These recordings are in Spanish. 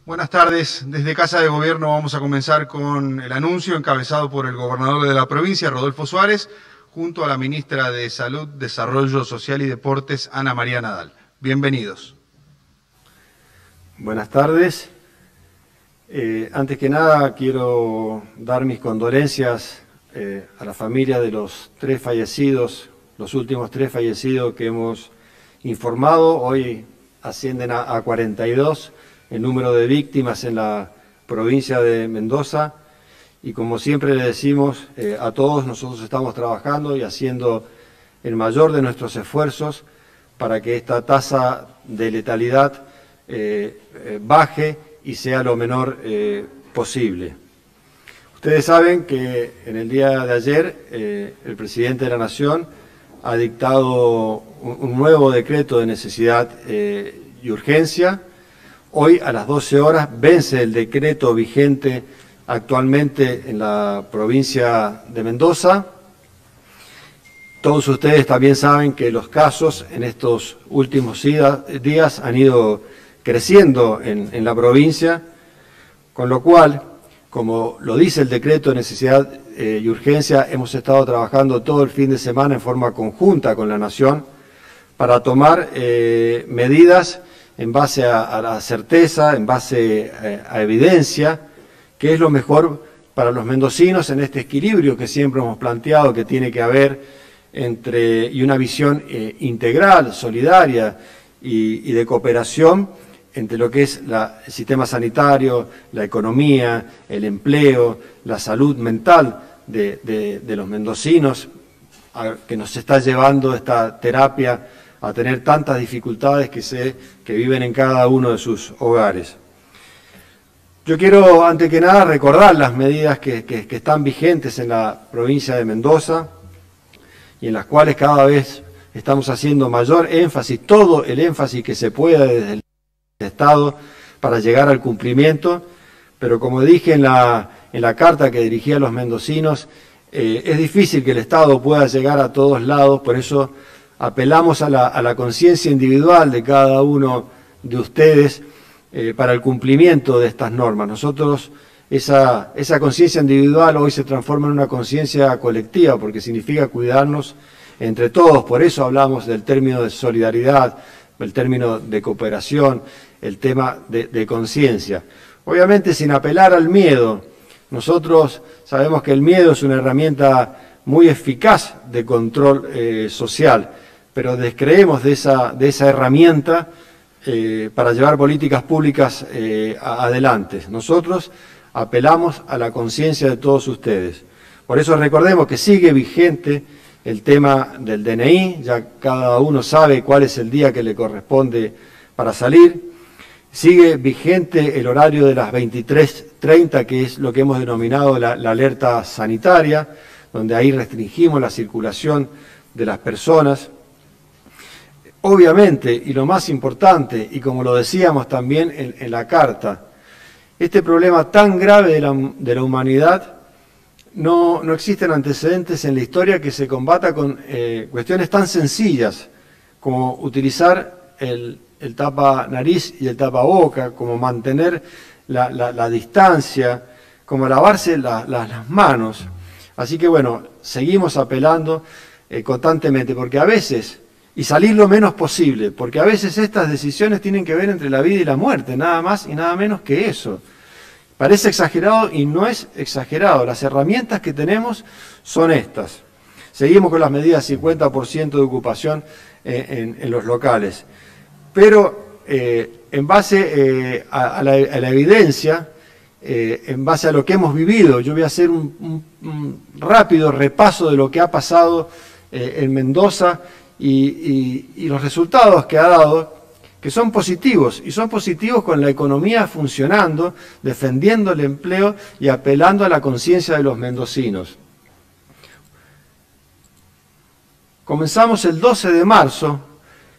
Buenas tardes. Desde Casa de Gobierno vamos a comenzar con el anuncio encabezado por el gobernador de la provincia, Rodolfo Suárez, junto a la ministra de Salud, Desarrollo Social y Deportes, Ana María Nadal. Bienvenidos. Buenas tardes. Antes que nada quiero dar mis condolencias a la familia de los tres fallecidos, los últimos tres fallecidos que hemos informado. Hoy ascienden a 42 el número de víctimas en la provincia de Mendoza, y como siempre le decimos a todos, nosotros estamos trabajando y haciendo el mayor de nuestros esfuerzos para que esta tasa de letalidad baje y sea lo menor posible. Ustedes saben que en el día de ayer el presidente de la Nación ha dictado un nuevo decreto de necesidad y urgencia. Hoy a las 12 horas vence el decreto vigente actualmente en la provincia de Mendoza. Todos ustedes también saben que los casos en estos últimos días han ido creciendo en la provincia, con lo cual, como lo dice el decreto de necesidad y urgencia, hemos estado trabajando todo el fin de semana en forma conjunta con la Nación para tomar medidas en base a la certeza, en base a evidencia, que es lo mejor para los mendocinos en este equilibrio que siempre hemos planteado que tiene que haber y una visión integral, solidaria y de cooperación entre lo que es el sistema sanitario, la economía, el empleo, la salud mental de los mendocinos, que nos está llevando esta terapia a tener tantas dificultades que viven en cada uno de sus hogares. Yo quiero, antes que nada, recordar las medidas que están vigentes en la provincia de Mendoza y en las cuales cada vez estamos haciendo mayor énfasis, todo el énfasis que se pueda desde el Estado para llegar al cumplimiento, pero como dije en la carta que dirigí a los mendocinos, es difícil que el Estado pueda llegar a todos lados, por eso apelamos a la conciencia individual de cada uno de ustedes para el cumplimiento de estas normas. Nosotros, esa conciencia individual hoy se transforma en una conciencia colectiva, porque significa cuidarnos entre todos. Por eso hablamos del término de solidaridad, el término de cooperación, el tema de conciencia. Obviamente sin apelar al miedo. Nosotros sabemos que el miedo es una herramienta muy eficaz de control social, pero descreemos de esa herramienta para llevar políticas públicas adelante. Nosotros apelamos a la conciencia de todos ustedes. Por eso recordemos que sigue vigente el tema del DNI, ya cada uno sabe cuál es el día que le corresponde para salir. Sigue vigente el horario de las 23:30, que es lo que hemos denominado la alerta sanitaria, donde ahí restringimos la circulación de las personas. Obviamente, y lo más importante, y como lo decíamos también en la carta, este problema tan grave de la humanidad, no existen antecedentes en la historia que se combata con cuestiones tan sencillas como utilizar el tapa nariz y el tapaboca, como mantener la distancia, como lavarse las manos. Así que bueno, seguimos apelando constantemente, porque a veces, y salir lo menos posible, porque a veces estas decisiones tienen que ver entre la vida y la muerte, nada más y nada menos que eso. Parece exagerado y no es exagerado. Las herramientas que tenemos son estas. Seguimos con las medidas 50% de ocupación en los locales. Pero en base a la evidencia, en base a lo que hemos vivido, yo voy a hacer un rápido repaso de lo que ha pasado en Mendoza y los resultados que ha dado, que son positivos, y son positivos con la economía funcionando, defendiendo el empleo y apelando a la conciencia de los mendocinos. Comenzamos el 12 de marzo,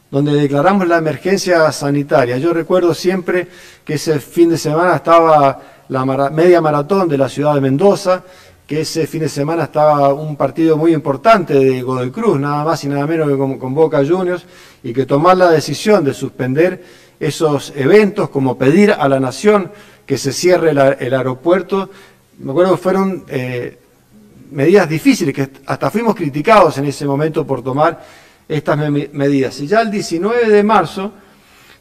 donde declaramos la emergencia sanitaria. Yo recuerdo siempre que ese fin de semana estaba la media maratón de la ciudad de Mendoza, que ese fin de semana estaba un partido muy importante de Godoy Cruz, nada más y nada menos que con Boca Juniors, y que tomar la decisión de suspender esos eventos, como pedir a la Nación que se cierre el aeropuerto, me acuerdo que fueron medidas difíciles, que hasta fuimos criticados en ese momento por tomar estas medidas. Y ya el 19 de marzo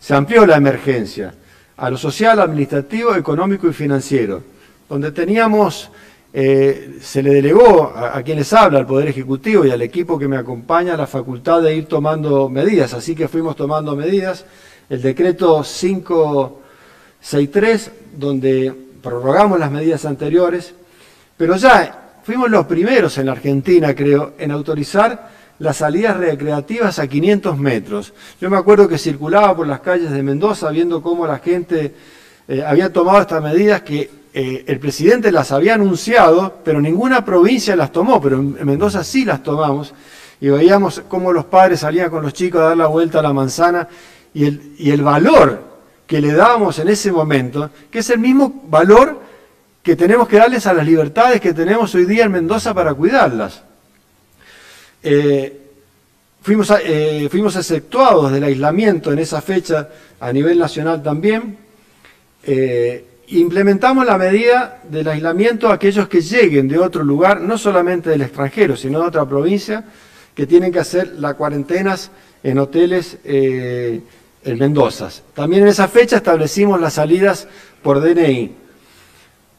se amplió la emergencia a lo social, administrativo, económico y financiero, donde teníamos, se le delegó a quien les habla, al Poder Ejecutivo y al equipo que me acompaña, la facultad de ir tomando medidas, así que fuimos tomando medidas. El decreto 563, donde prorrogamos las medidas anteriores, pero ya fuimos los primeros en la Argentina, creo, en autorizar las salidas recreativas a 500 metros. Yo me acuerdo que circulaba por las calles de Mendoza viendo cómo la gente había tomado estas medidas que el presidente las había anunciado, pero ninguna provincia las tomó, pero en Mendoza sí las tomamos, y veíamos cómo los padres salían con los chicos a dar la vuelta a la manzana, y el valor que le dábamos en ese momento, que es el mismo valor que tenemos que darles a las libertades que tenemos hoy día en Mendoza para cuidarlas. Fuimos exceptuados del aislamiento en esa fecha a nivel nacional también. Implementamos la medida del aislamiento a aquellos que lleguen de otro lugar, no solamente del extranjero, sino de otra provincia, que tienen que hacer las cuarentenas en hoteles en Mendoza. También en esa fecha establecimos las salidas por DNI.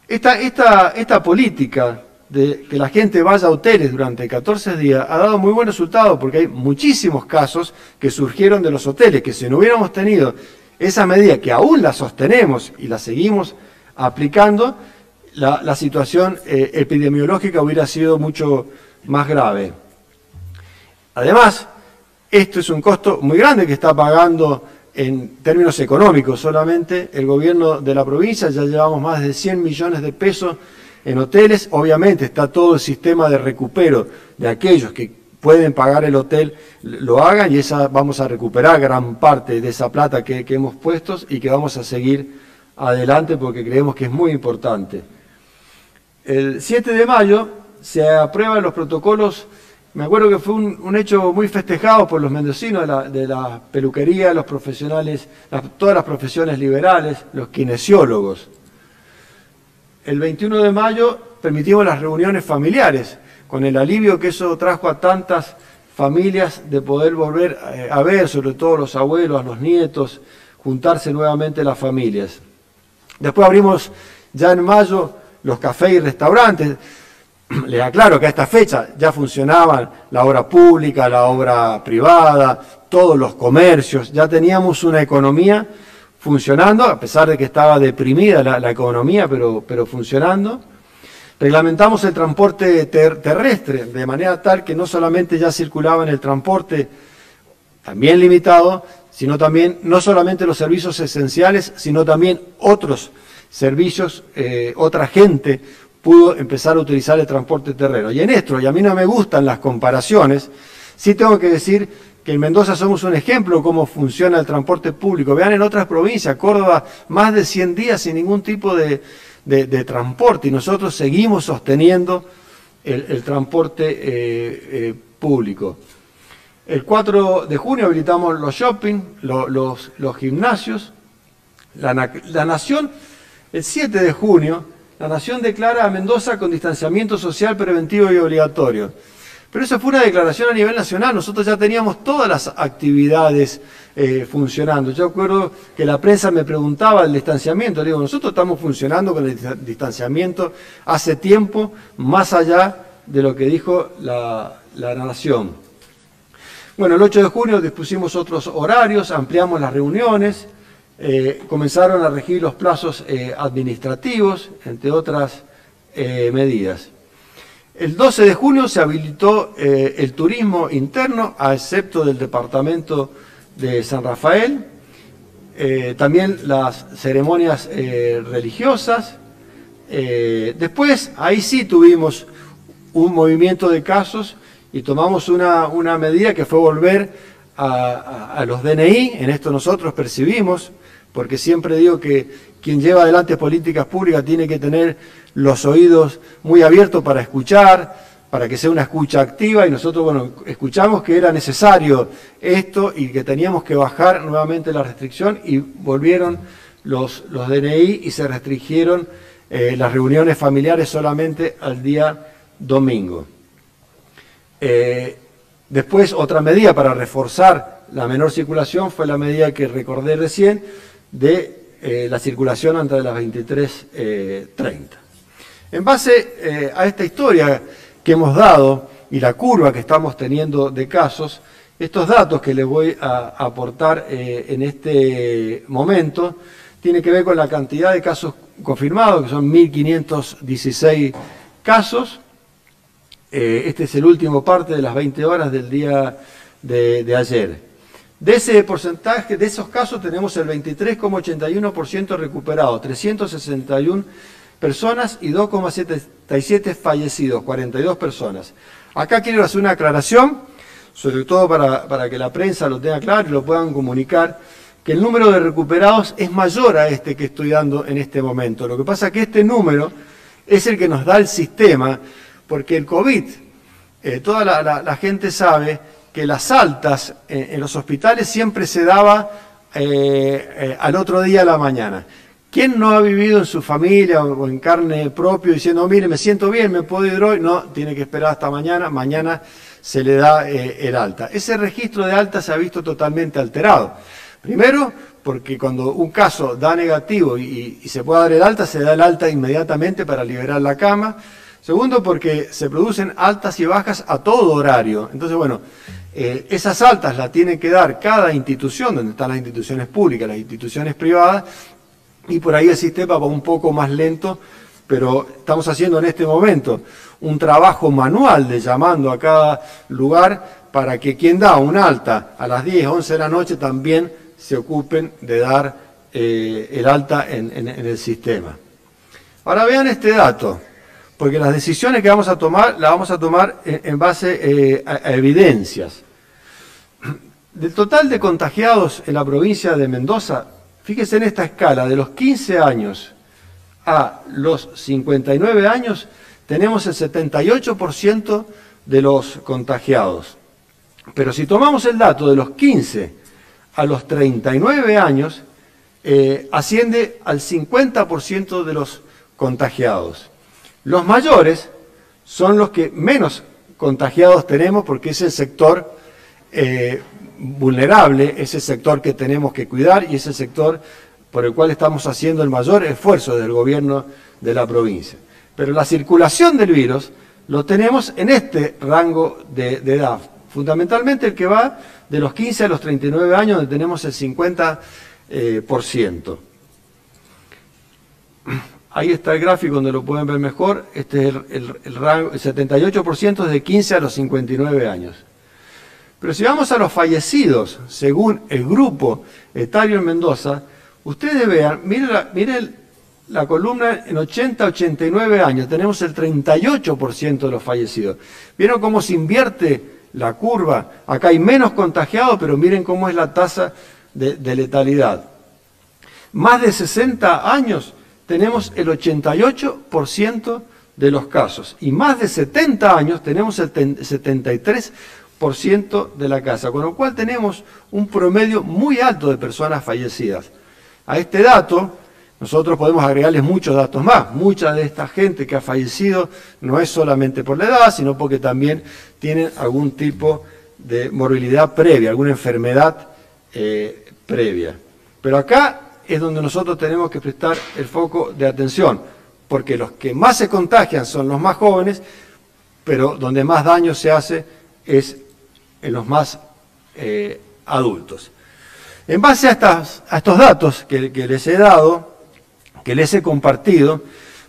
Esta política de que la gente vaya a hoteles durante 14 días ha dado muy buen resultado, porque hay muchísimos casos que surgieron de los hoteles, que si no hubiéramos tenido esa medida, que aún la sostenemos y la seguimos aplicando, la situación epidemiológica hubiera sido mucho más grave. Además, esto es un costo muy grande que está pagando en términos económicos. Solamente el gobierno de la provincia, ya llevamos más de 100 millones de pesos en hoteles. Obviamente está todo el sistema de recupero de aquellos que pueden pagar el hotel, lo hagan, y vamos a recuperar gran parte de esa plata que hemos puesto y que vamos a seguir adelante porque creemos que es muy importante. El 7 de mayo se aprueban los protocolos. Me acuerdo que fue un hecho muy festejado por los mendocinos de la peluquería, los profesionales, todas las profesiones liberales, los kinesiólogos. El 21 de mayo permitimos las reuniones familiares, con el alivio que eso trajo a tantas familias de poder volver a ver, sobre todo los abuelos, los nietos, juntarse nuevamente las familias. Después abrimos ya en mayo los cafés y restaurantes. Les aclaro que a esta fecha ya funcionaban la obra pública, la obra privada, todos los comercios, ya teníamos una economía funcionando, a pesar de que estaba deprimida la economía, pero funcionando. Reglamentamos el transporte terrestre, de manera tal que no solamente ya circulaba en el transporte, también limitado, sino también, no solamente los servicios esenciales, sino también otros servicios, otra gente pudo empezar a utilizar el transporte terreno. Y en esto, y a mí no me gustan las comparaciones, sí tengo que decir que en Mendoza somos un ejemplo de cómo funciona el transporte público. Vean en otras provincias, Córdoba, más de 100 días sin ningún tipo de transporte, y nosotros seguimos sosteniendo el transporte público. El 4 de junio habilitamos los shopping, los gimnasios. La Nación, el 7 de junio, la Nación declara a Mendoza con distanciamiento social preventivo y obligatorio. Pero esa fue una declaración a nivel nacional. Nosotros ya teníamos todas las actividades funcionando. Yo recuerdo que la prensa me preguntaba el distanciamiento. Le digo, nosotros estamos funcionando con el distanciamiento hace tiempo, más allá de lo que dijo la Nación. Bueno, el 8 de junio dispusimos otros horarios, ampliamos las reuniones, comenzaron a regir los plazos administrativos, entre otras medidas. El 12 de junio se habilitó el turismo interno, a excepto del departamento de San Rafael, también las ceremonias religiosas. Después, ahí sí tuvimos un movimiento de casos y tomamos una medida que fue volver a los DNI. En esto nosotros percibimos, porque siempre digo que quien lleva adelante políticas públicas tiene que tener los oídos muy abiertos para escuchar, para que sea una escucha activa, y nosotros, bueno, escuchamos que era necesario esto y que teníamos que bajar nuevamente la restricción, y volvieron los DNI y se restringieron las reuniones familiares solamente al día domingo. Después, otra medida para reforzar la menor circulación fue la medida que recordé recién de la circulación antes de las 23:30. En base a esta historia que hemos dado y la curva que estamos teniendo de casos, estos datos que les voy a aportar en este momento tienen que ver con la cantidad de casos confirmados, que son 1.516 casos. Este es el último parte de las 20 horas del día de ayer. De ese porcentaje, de esos casos, tenemos el 23,81% recuperado, 361 personas y 2,77 fallecidos, 42 personas. Acá quiero hacer una aclaración, sobre todo para que la prensa lo tenga claro y lo puedan comunicar, que el número de recuperados es mayor a este que estoy dando en este momento. Lo que pasa es que este número es el que nos da el sistema, porque el COVID, toda la gente sabe que las altas en los hospitales siempre se daba al otro día a la mañana. ¿Quién no ha vivido en su familia o en carne propia diciendo, mire, me siento bien, me puedo ir hoy? No, tiene que esperar hasta mañana, mañana se le da el alta. Ese registro de alta se ha visto totalmente alterado. Primero, porque cuando un caso da negativo y se puede dar el alta, se da el alta inmediatamente para liberar la cama. Segundo, porque se producen altas y bajas a todo horario. Entonces, bueno, esas altas las tiene que dar cada institución, donde están las instituciones públicas, las instituciones privadas, y por ahí el sistema va un poco más lento, pero estamos haciendo en este momento un trabajo manual de llamando a cada lugar para que quien da un alta a las 10, 11 de la noche también se ocupen de dar el alta en el sistema. Ahora vean este dato, porque las decisiones que vamos a tomar, las vamos a tomar en base a evidencias. Del total de contagiados en la provincia de Mendoza, fíjense en esta escala, de los 15 años a los 59 años, tenemos el 78% de los contagiados. Pero si tomamos el dato de los 15 a los 39 años, asciende al 50% de los contagiados. Los mayores son los que menos contagiados tenemos, porque es el sector vulnerable, es el sector que tenemos que cuidar y es el sector por el cual estamos haciendo el mayor esfuerzo del gobierno de la provincia. Pero la circulación del virus lo tenemos en este rango de edad, fundamentalmente el que va de los 15 a los 39 años, donde tenemos el 50%. Ahí está el gráfico donde lo pueden ver mejor. Este es el rango, el 78% es de 15 a los 59 años. Pero si vamos a los fallecidos, según el grupo etario en Mendoza, ustedes vean, miren la columna en 80 a 89 años, tenemos el 38% de los fallecidos. ¿Vieron cómo se invierte la curva? Acá hay menos contagiados, pero miren cómo es la tasa de letalidad. Más de 60 años tenemos el 88% de los casos. Y más de 70 años tenemos el 73% de la casa, con lo cual tenemos un promedio muy alto de personas fallecidas. A este dato nosotros podemos agregarles muchos datos más. Mucha de esta gente que ha fallecido no es solamente por la edad, sino porque también tienen algún tipo de morbilidad previa, alguna enfermedad previa. Pero acá es donde nosotros tenemos que prestar el foco de atención, porque los que más se contagian son los más jóvenes, pero donde más daño se hace es en los más adultos. En base a estos datos que les he dado, que les he compartido,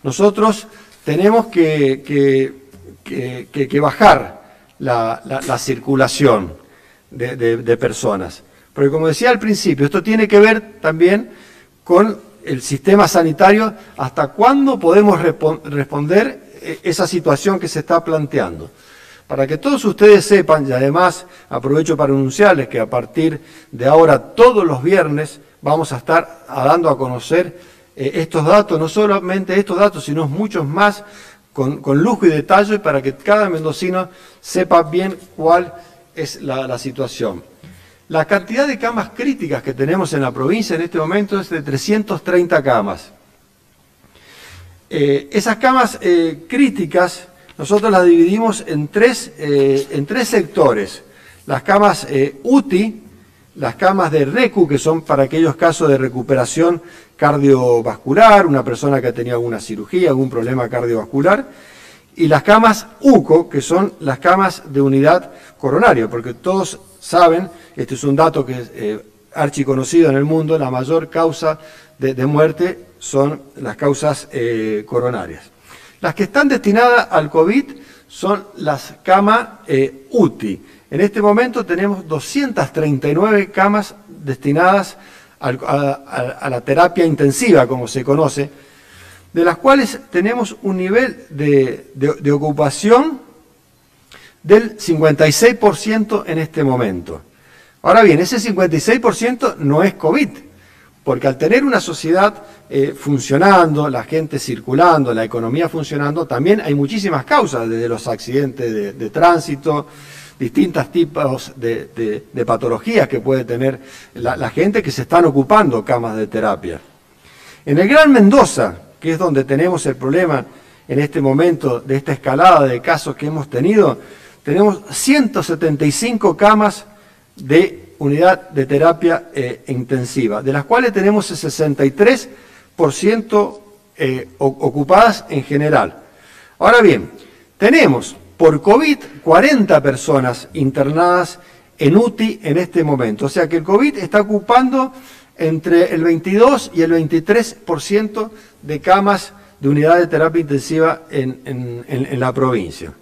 nosotros tenemos que bajar la circulación de personas. Porque como decía al principio, esto tiene que ver también con el sistema sanitario, hasta cuándo podemos responder esa situación que se está planteando. Para que todos ustedes sepan, y además aprovecho para anunciarles que a partir de ahora, todos los viernes, vamos a estar dando a conocer estos datos, no solamente estos datos, sino muchos más, con lujo y detalle, para que cada mendocino sepa bien cuál es la situación. La cantidad de camas críticas que tenemos en la provincia en este momento es de 330 camas. Esas camas críticas nosotros las dividimos en tres sectores. Las camas UTI, las camas de RECU, que son para aquellos casos de recuperación cardiovascular, una persona que ha tenido alguna cirugía, algún problema cardiovascular, y las camas UCO, que son las camas de unidad coronaria, porque todos saben, este es un dato que es archiconocido en el mundo, la mayor causa de muerte son las causas coronarias. Las que están destinadas al COVID son las camas UTI. En este momento tenemos 239 camas destinadas a la terapia intensiva, como se conoce, de las cuales tenemos un nivel de ocupación del 56% en este momento. Ahora bien, ese 56% no es COVID, porque al tener una sociedad funcionando, la gente circulando, la economía funcionando, también hay muchísimas causas, desde los accidentes de tránsito, distintos tipos de patologías que puede tener la gente que se están ocupando camas de terapia. En el Gran Mendoza, que es donde tenemos el problema en este momento de esta escalada de casos que hemos tenido, tenemos 175 camas de unidad de terapia intensiva, de las cuales tenemos el 63% ocupadas en general. Ahora bien, tenemos por COVID 40 personas internadas en UTI en este momento, o sea que el COVID está ocupando entre el 22 y el 23% de camas de unidad de terapia intensiva en la provincia.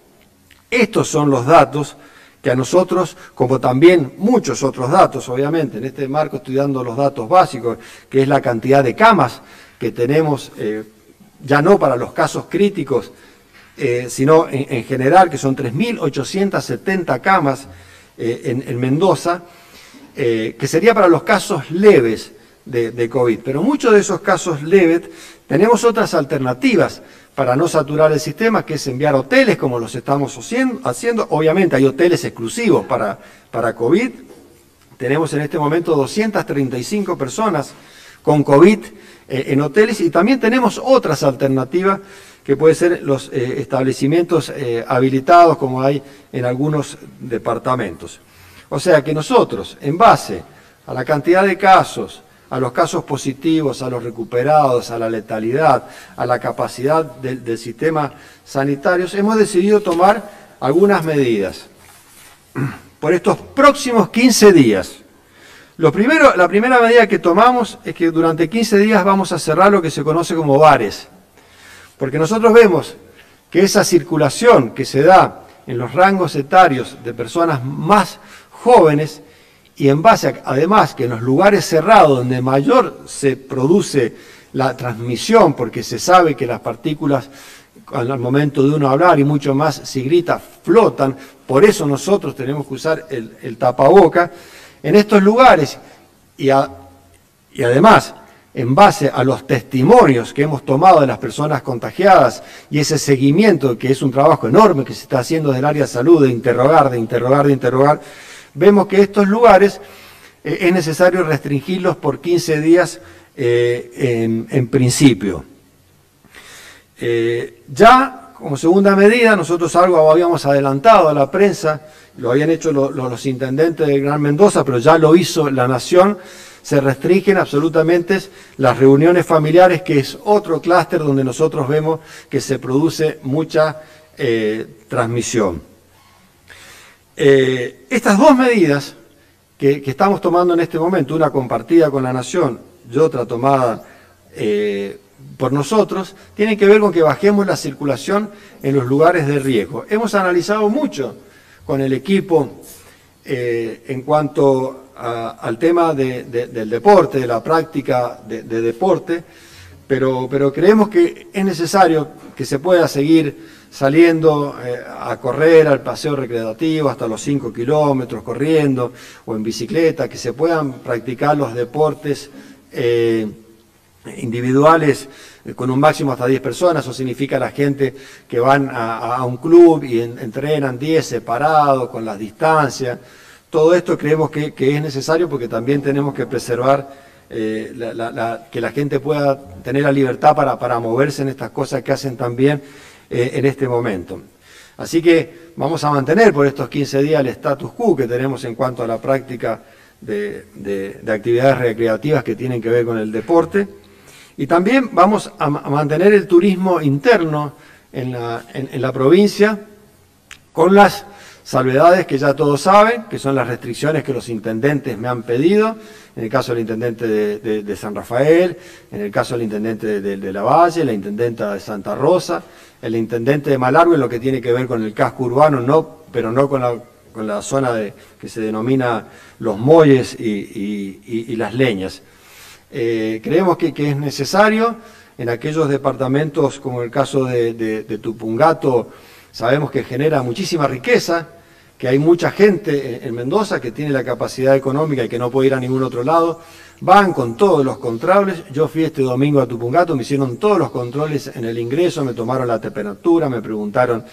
Estos son los datos que a nosotros, como también muchos otros datos, obviamente, en este marco estoy dando los datos básicos, que es la cantidad de camas que tenemos, ya no para los casos críticos, sino en general, que son 3.870 camas en Mendoza, que sería para los casos leves de COVID. Pero muchos de esos casos leves tenemos otras alternativas para no saturar el sistema, que es enviar hoteles, como los estamos haciendo. Obviamente hay hoteles exclusivos para COVID. Tenemos en este momento 235 personas con COVID en hoteles, y también tenemos otras alternativas que pueden ser los establecimientos habilitados, como hay en algunos departamentos. O sea que nosotros, en base a la cantidad de casos, a los casos positivos, a los recuperados, a la letalidad, a la capacidad del sistema sanitario, hemos decidido tomar algunas medidas. Por estos próximos 15 días, la primera medida que tomamos es que durante 15 días vamos a cerrar lo que se conoce como bares, porque nosotros vemos que esa circulación que se da en los rangos etarios de personas más jóvenes, y en base además que en los lugares cerrados donde mayor se produce la transmisión, porque se sabe que las partículas al momento de uno hablar y mucho más si grita flotan, por eso nosotros tenemos que usar el tapaboca en estos lugares, y además en base a los testimonios que hemos tomado de las personas contagiadas y ese seguimiento, que es un trabajo enorme que se está haciendo desde el área de salud, de interrogar, vemos que estos lugares es necesario restringirlos por 15 días en principio. Ya como segunda medida, nosotros algo habíamos adelantado a la prensa, lo habían hecho los intendentes del Gran Mendoza, pero ya lo hizo la Nación. Se restringen absolutamente las reuniones familiares, que es otro clúster donde nosotros vemos que se produce mucha transmisión. Estas dos medidas que estamos tomando en este momento, una compartida con la Nación y otra tomada por nosotros, tienen que ver con que bajemos la circulación en los lugares de riesgo. Hemos analizado mucho con el equipo en cuanto al tema del deporte, de la práctica de deporte, pero creemos que es necesario que se pueda seguir saliendo a correr al paseo recreativo hasta los 5 kilómetros, corriendo o en bicicleta, que se puedan practicar los deportes individuales con un máximo hasta 10 personas, eso significa la gente que van a un club y entrenan 10 separados, con las distancias. Todo esto creemos que es necesario porque también tenemos que preservar que la gente pueda tener la libertad para moverse en estas cosas que hacen también en este momento. Así que vamos a mantener por estos 15 días el status quo que tenemos en cuanto a la práctica de actividades recreativas que tienen que ver con el deporte. Y también vamos a mantener el turismo interno en la provincia con las salvedades que ya todos saben, que son las restricciones que los intendentes me han pedido, en el caso del intendente de San Rafael, en el caso del intendente de La Valle, la intendenta de Santa Rosa, el intendente de Malargüe en lo que tiene que ver con el casco urbano, pero no con la zona que se denomina Los Molles y Las Leñas. Creemos que es necesario en aquellos departamentos como el caso de Tupungato, sabemos que genera muchísima riqueza, que hay mucha gente en Mendoza que tiene la capacidad económica y que no puede ir a ningún otro lado, van con todos los controles. Yo fui este domingo a Tupungato, me hicieron todos los controles en el ingreso, me tomaron la temperatura, me preguntaron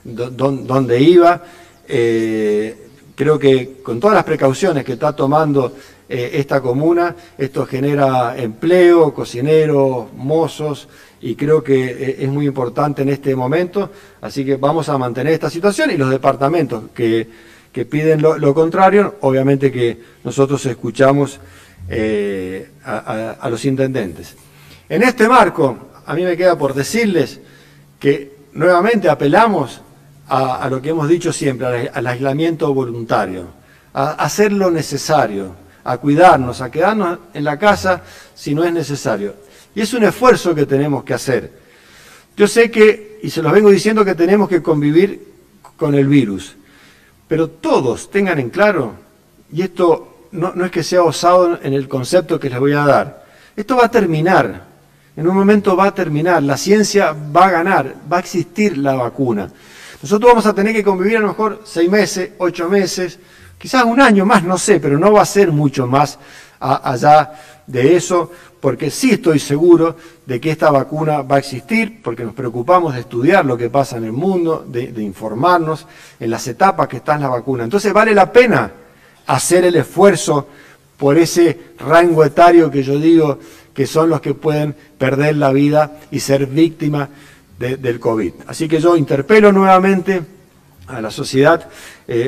dónde iba. Creo que con todas las precauciones que está tomando esta comuna, esto genera empleo, cocineros, mozos, y creo que es muy importante en este momento, así que vamos a mantener esta situación y los departamentos que piden lo contrario, obviamente que nosotros escuchamos a los intendentes. En este marco, a mí me queda por decirles que nuevamente apelamos a lo que hemos dicho siempre, al aislamiento voluntario, a hacer lo necesario, a cuidarnos, a quedarnos en la casa si no es necesario. Y es un esfuerzo que tenemos que hacer. Yo sé que, y se los vengo diciendo, que tenemos que convivir con el virus, pero todos tengan en claro, y esto no es que sea osado en el concepto que les voy a dar, esto va a terminar, en un momento va a terminar, la ciencia va a ganar, va a existir la vacuna. Nosotros vamos a tener que convivir a lo mejor 6 meses, 8 meses, quizás un año más, no sé, pero no va a ser mucho más allá de eso, porque sí estoy seguro de que esta vacuna va a existir, porque nos preocupamos de estudiar lo que pasa en el mundo, de informarnos en las etapas que está en la vacuna. Entonces vale la pena hacer el esfuerzo por ese rango etario que yo digo que son los que pueden perder la vida y ser víctimas del COVID. Así que yo interpelo nuevamente a la sociedad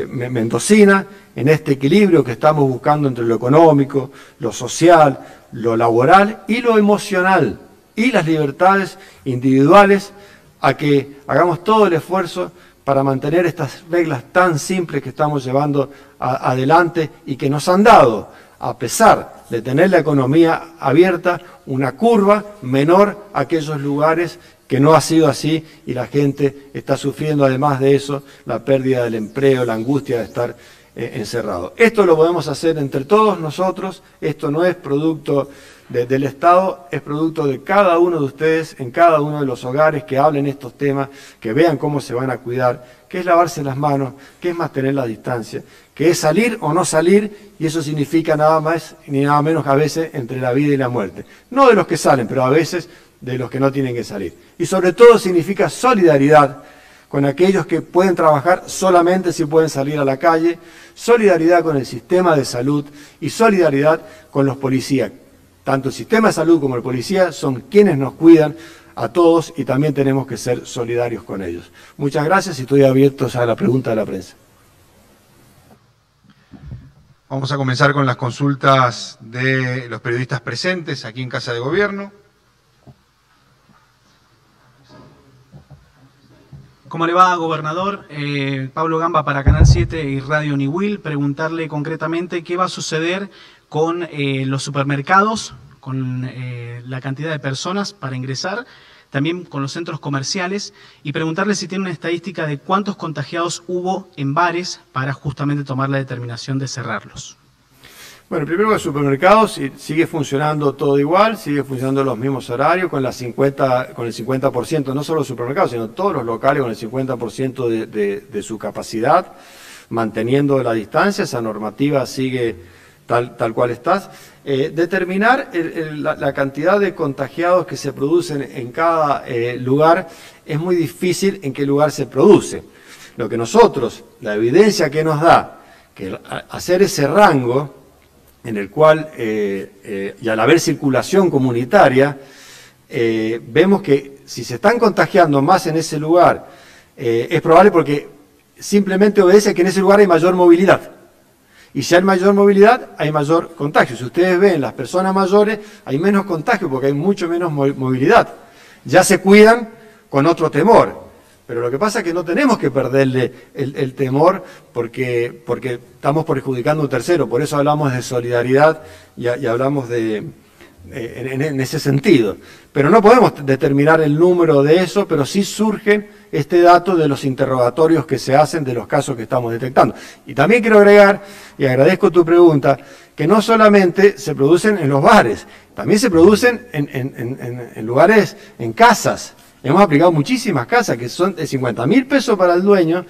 mendocina en este equilibrio que estamos buscando entre lo económico, lo social, lo laboral y lo emocional y las libertades individuales, a que hagamos todo el esfuerzo para mantener estas reglas tan simples que estamos llevando adelante y que nos han dado, a pesar de tener la economía abierta, una curva menor a aquellos lugares que no ha sido así y la gente está sufriendo, además de eso, la pérdida del empleo, la angustia de estar encerrado. Esto lo podemos hacer entre todos nosotros, esto no es producto del Estado, es producto de cada uno de ustedes, en cada uno de los hogares que hablen estos temas, que vean cómo se van a cuidar, que es lavarse las manos, que es mantener la distancia, que es salir o no salir, y eso significa nada más ni nada menos a veces entre la vida y la muerte. No de los que salen, pero a veces de los que no tienen que salir. Y sobre todo significa solidaridad con aquellos que pueden trabajar solamente si pueden salir a la calle, solidaridad con el sistema de salud y solidaridad con los policías. Tanto el sistema de salud como el policía son quienes nos cuidan a todos y también tenemos que ser solidarios con ellos. Muchas gracias y estoy abierto a la pregunta de la prensa. Vamos a comenzar con las consultas de los periodistas presentes aquí en Casa de Gobierno. ¿Cómo le va, gobernador? Pablo Gamba para Canal 7 y Radio Niwil. Preguntarle concretamente qué va a suceder con los supermercados, con la cantidad de personas para ingresar, también con los centros comerciales, y preguntarle si tiene una estadística de cuántos contagiados hubo en bares para justamente tomar la determinación de cerrarlos. Bueno, primero que los supermercados sigue funcionando todo igual, sigue funcionando los mismos horarios con el 50%, no solo los supermercados, sino todos los locales con el 50% de su capacidad, manteniendo la distancia. Esa normativa sigue tal cual estás. Determinar la cantidad de contagiados que se producen en cada lugar es muy difícil en qué lugar se produce. Lo que nosotros, la evidencia que nos da, que hacer ese rango en el cual, y al haber circulación comunitaria, vemos que si se están contagiando más en ese lugar, es probable porque simplemente obedece a que en ese lugar hay mayor movilidad. Y si hay mayor movilidad, hay mayor contagio. Si ustedes ven, las personas mayores, hay menos contagio porque hay mucho menos movilidad. Ya se cuidan con otro temor. Pero lo que pasa es que no tenemos que perderle el temor porque estamos perjudicando a un tercero. Por eso hablamos de solidaridad y hablamos en ese sentido. Pero no podemos determinar el número de eso, pero sí surge este dato de los interrogatorios que se hacen de los casos que estamos detectando. Y también quiero agregar, y agradezco tu pregunta, que no solamente se producen en los bares, también se producen en lugares, en casas. Hemos aplicado muchísimas casas que son de 50.000 pesos para el dueño.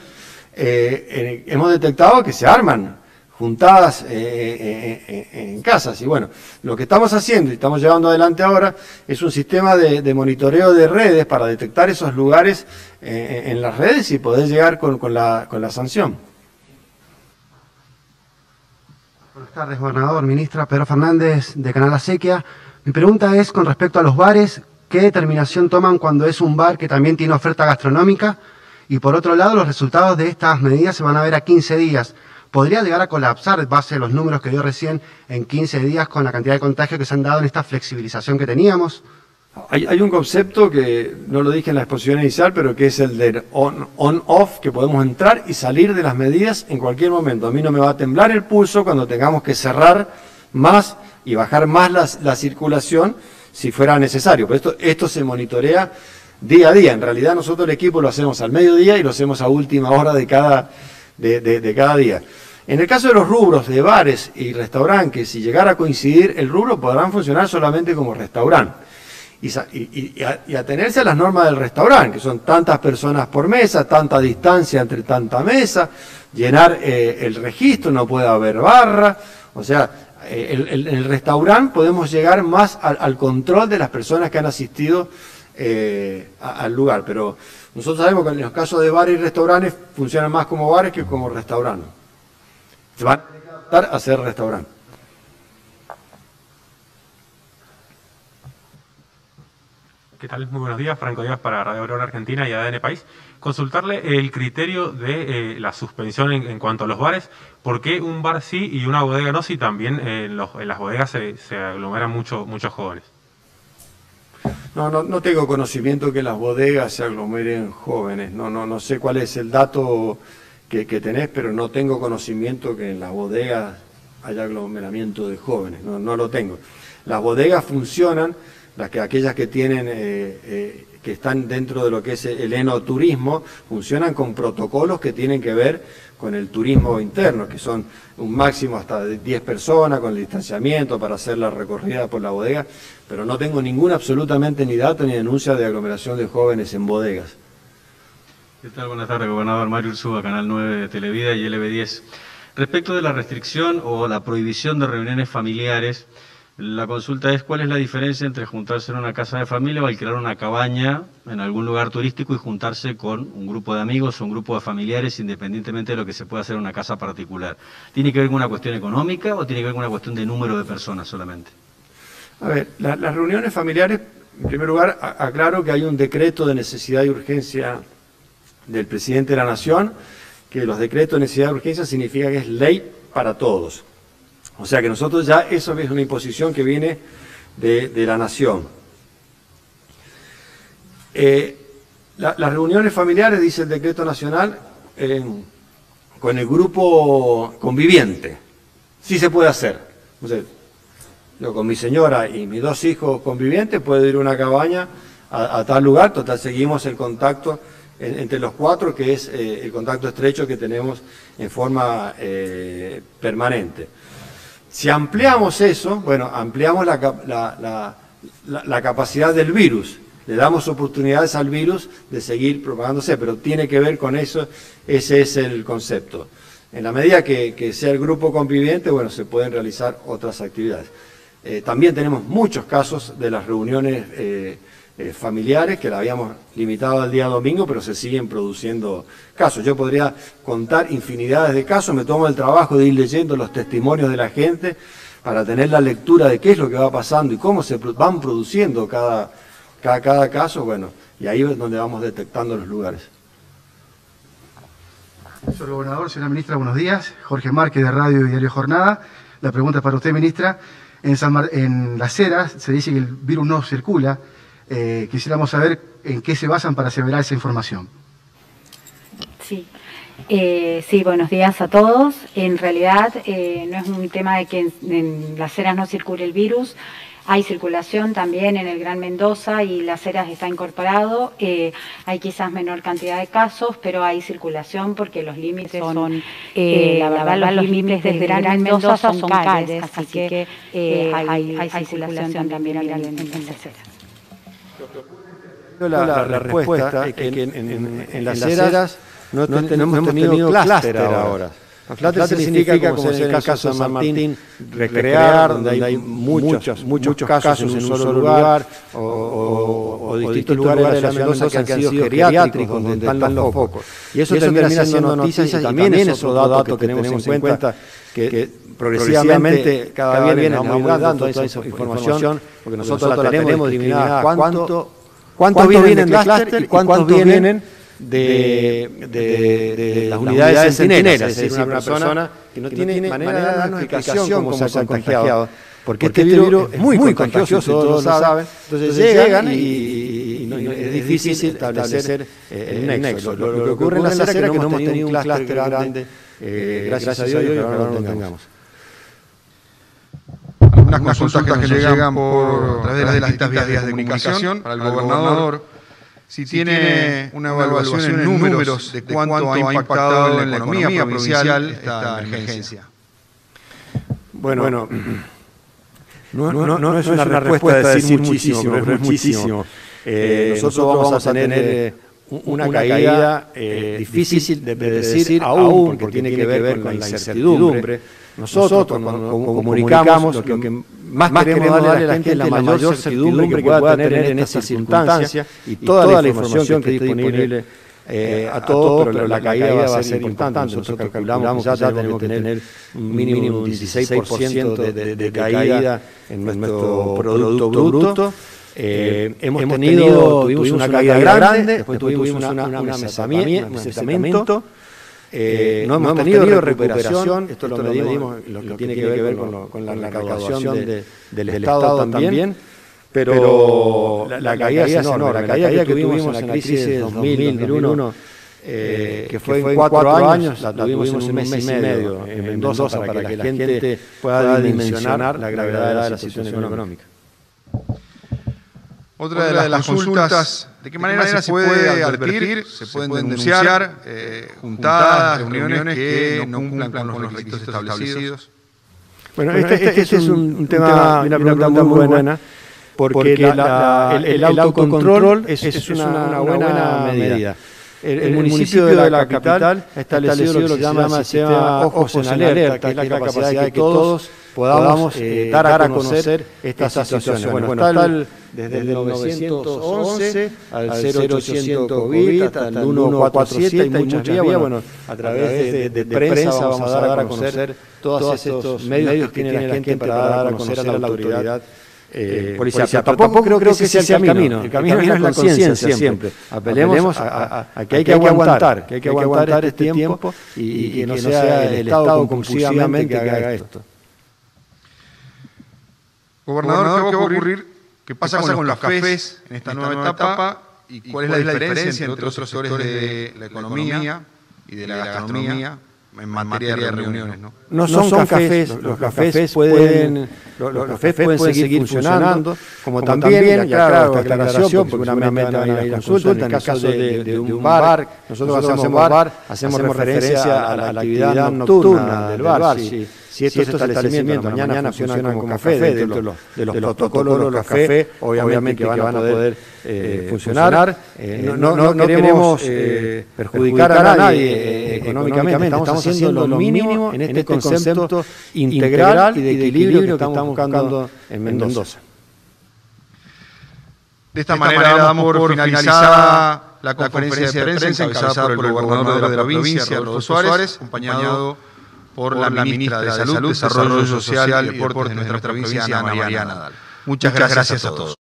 Hemos detectado que se arman juntadas en casas. Y bueno, lo que estamos haciendo y estamos llevando adelante ahora es un sistema de monitoreo de redes para detectar esos lugares en las redes y poder llegar con la sanción. Buenas tardes, gobernador, ministra. Pedro Fernández, de Canal Acequia. Mi pregunta es con respecto a los bares, ¿qué determinación toman cuando es un bar que también tiene oferta gastronómica? Y por otro lado, los resultados de estas medidas se van a ver a 15 días. ¿Podría llegar a colapsar, base a los números que dio recién, en 15 días con la cantidad de contagios que se han dado en esta flexibilización que teníamos? Hay un concepto que no lo dije en la exposición inicial, pero que es el del on-off, que podemos entrar y salir de las medidas en cualquier momento. A mí no me va a temblar el pulso cuando tengamos que cerrar más y bajar más la circulación si fuera necesario. Pero esto se monitorea día a día. En realidad nosotros el equipo lo hacemos al mediodía y lo hacemos a última hora de cada día. En el caso de los rubros de bares y restaurantes, si llegara a coincidir el rubro, podrán funcionar solamente como restaurante. Y atenerse a las normas del restaurante, que son tantas personas por mesa, tanta distancia entre tanta mesa, llenar el registro, no puede haber barra. O sea, en el restaurante podemos llegar más al control de las personas que han asistido al lugar. Pero nosotros sabemos que en los casos de bares y restaurantes funcionan más como bares que como restaurantes. Se van a adaptar a ser restaurantes. ¿Qué tal? Muy buenos días, Franco Díaz para Radio Aurora Argentina y ADN País. Consultarle el criterio de la suspensión en cuanto a los bares. ¿Por qué un bar sí y una bodega no? Si también en las bodegas se aglomeran muchos jóvenes. No tengo conocimiento que en las bodegas se aglomeren jóvenes. No sé cuál es el dato que tenés, pero no tengo conocimiento que en las bodegas haya aglomeramiento de jóvenes. No lo tengo. Las bodegas funcionan, aquellas que tienen, que están dentro de lo que es el enoturismo, funcionan con protocolos que tienen que ver con el turismo interno, que son un máximo hasta de 10 personas, con el distanciamiento para hacer la recorrida por la bodega, pero no tengo absolutamente ni dato ni denuncia de aglomeración de jóvenes en bodegas. ¿Qué tal? Buenas tardes, gobernador. Mario Ursúa, Canal 9 de Televida y LB10. Respecto de la restricción o la prohibición de reuniones familiares, la consulta es cuál es la diferencia entre juntarse en una casa de familia o alquilar una cabaña en algún lugar turístico y juntarse con un grupo de amigos o un grupo de familiares independientemente de lo que se pueda hacer en una casa particular. ¿Tiene que ver con una cuestión económica o tiene que ver con una cuestión de número de personas solamente? A ver, las reuniones familiares, en primer lugar, aclaro que hay un decreto de necesidad y urgencia del presidente de la Nación, que los decretos de necesidad y urgencia significa que es ley para todos. O sea que nosotros ya, eso es una imposición que viene de la Nación. Las reuniones familiares, dice el decreto nacional, con el grupo conviviente, sí se puede hacer. O sea, yo con mi señora y mis 2 hijos convivientes puedo ir a una cabaña a tal lugar, total seguimos el contacto entre los 4, que es el contacto estrecho que tenemos en forma permanente. Si ampliamos eso, bueno, ampliamos la capacidad del virus, le damos oportunidades al virus de seguir propagándose, pero tiene que ver con eso, ese es el concepto. En la medida que sea el grupo conviviente, bueno, se pueden realizar otras actividades. También tenemos muchos casos de las reuniones familiares, que la habíamos limitado al día domingo, pero se siguen produciendo casos. Yo podría contar infinidades de casos, me tomo el trabajo de ir leyendo los testimonios de la gente para tener la lectura de qué es lo que va pasando y cómo se van produciendo cada caso, bueno, y ahí es donde vamos detectando los lugares. Señor Gobernador, señora Ministra, buenos días. Jorge Márquez, de Radio y Diario Jornada. La pregunta es para usted, Ministra. En Las Heras se dice que el virus no circula. Quisiéramos saber en qué se basan para aseverar esa información. Sí. Sí, buenos días a todos. En realidad no es un tema de que en Las Heras no circule el virus. Hay circulación también en el Gran Mendoza y Las Heras está incorporado. Hay quizás menor cantidad de casos, pero hay circulación porque los límites son, la verdad, los límites del Gran Mendoza son calles, así que hay circulación también en Las Heras. La respuesta es que en Las Heras no hemos tenido clúster ahora. Clúster significa, como en el caso de San Martín, recrear, donde hay muchos casos en un solo lugar, o distintos lugares de la ciudad de Mendoza que han sido geriátricos, donde están los focos. Y eso termina siendo noticias, y también es otro dato que tenemos en cuenta, que progresivamente cada día vamos dando toda esa información, porque nosotros la tenemos discriminada cuántos vienen de clúster y cuántos vienen de las unidades centinelas, es decir, una persona que no tiene manera de darnos explicación cómo se ha contagiado, porque este virus es muy contagioso, todos lo saben, entonces llegan y es difícil establecer el nexo. Lo que ocurre en la Heras es que no hemos tenido un clúster grande, gracias a Dios, y ahora no lo tengamos. Algunas consultas que llegan a través de las distintas vías de comunicación para el gobernador. Si tiene una evaluación en números de cuánto ha impactado en la economía provincial esta emergencia. Bueno, no es una respuesta de decir muchísimo, pero es muchísimo. Nosotros vamos a tener una caída difícil de decir aún, porque tiene que ver con la incertidumbre. Nosotros cuando comunicamos lo que más queremos darle a la gente es la mayor certidumbre que pueda tener en esta circunstancia y toda la información que esté disponible a todos, pero la caída va a ser importante. Nosotros calculamos que ya tenemos que tener un mínimo de un 16% de caída en nuestro Producto Bruto. Tuvimos una caída grande, después tuvimos un amesamiento. No hemos tenido recuperación, esto lo medimos, lo que tiene que ver con la recaudación del Estado también, pero la caída es enorme. La caída que tuvimos en la crisis de 2001, que fue en 4 años, la tuvimos en un mes y medio en Mendoza, para que la gente pueda dimensionar la gravedad de la situación económica. Otra de las consultas, ¿de qué manera se puede advertir, se pueden denunciar juntadas, reuniones que no cumplan con los requisitos establecidos? Bueno, este es un tema, una pregunta muy buena, porque el autocontrol es una buena medida. El municipio de la capital ha establecido lo que se llama el sistema Ojos en Alerta, que es la capacidad de que todos podamos dar a conocer estas situaciones. Bueno, está desde el 911 al 0800 COVID, hasta el 147, hay muchas vías. Bueno, a través de prensa vamos a dar a conocer todos estos medios que tiene la gente para dar a conocer a la autoridad policial. Tampoco creo que ese sea el camino. El camino es la conciencia siempre. Apelemos a que hay que aguantar, este tiempo y que no sea el Estado compulsivamente que haga esto. Gobernador, ¿qué va a ocurrir? ¿Qué pasa con los cafés en esta nueva etapa? ¿Y cuál es la diferencia entre otros sectores de la economía y de la gastronomía en materia de reuniones? No son cafés, los cafés pueden seguir funcionando, como también, y aclaro, aclaración, porque una mente van a ir a consulta, en el caso de un bar, nosotros hacemos referencia a la actividad nocturna del bar. si estos establecimientos mañana funcionan como café dentro de los protocolos de los cafés, obviamente que van a poder funcionar. No queremos perjudicar a nadie económicamente, estamos haciendo lo mínimo en este concepto integral y de equilibrio que estamos buscando en Mendoza. De esta manera damos por finalizada la conferencia de prensa encabezada por el gobernador de la provincia, Rodolfo Suárez, acompañado por la ministra de Salud, Desarrollo Social y Deportes de nuestra provincia, Ana María Nadal. Muchas gracias a todos.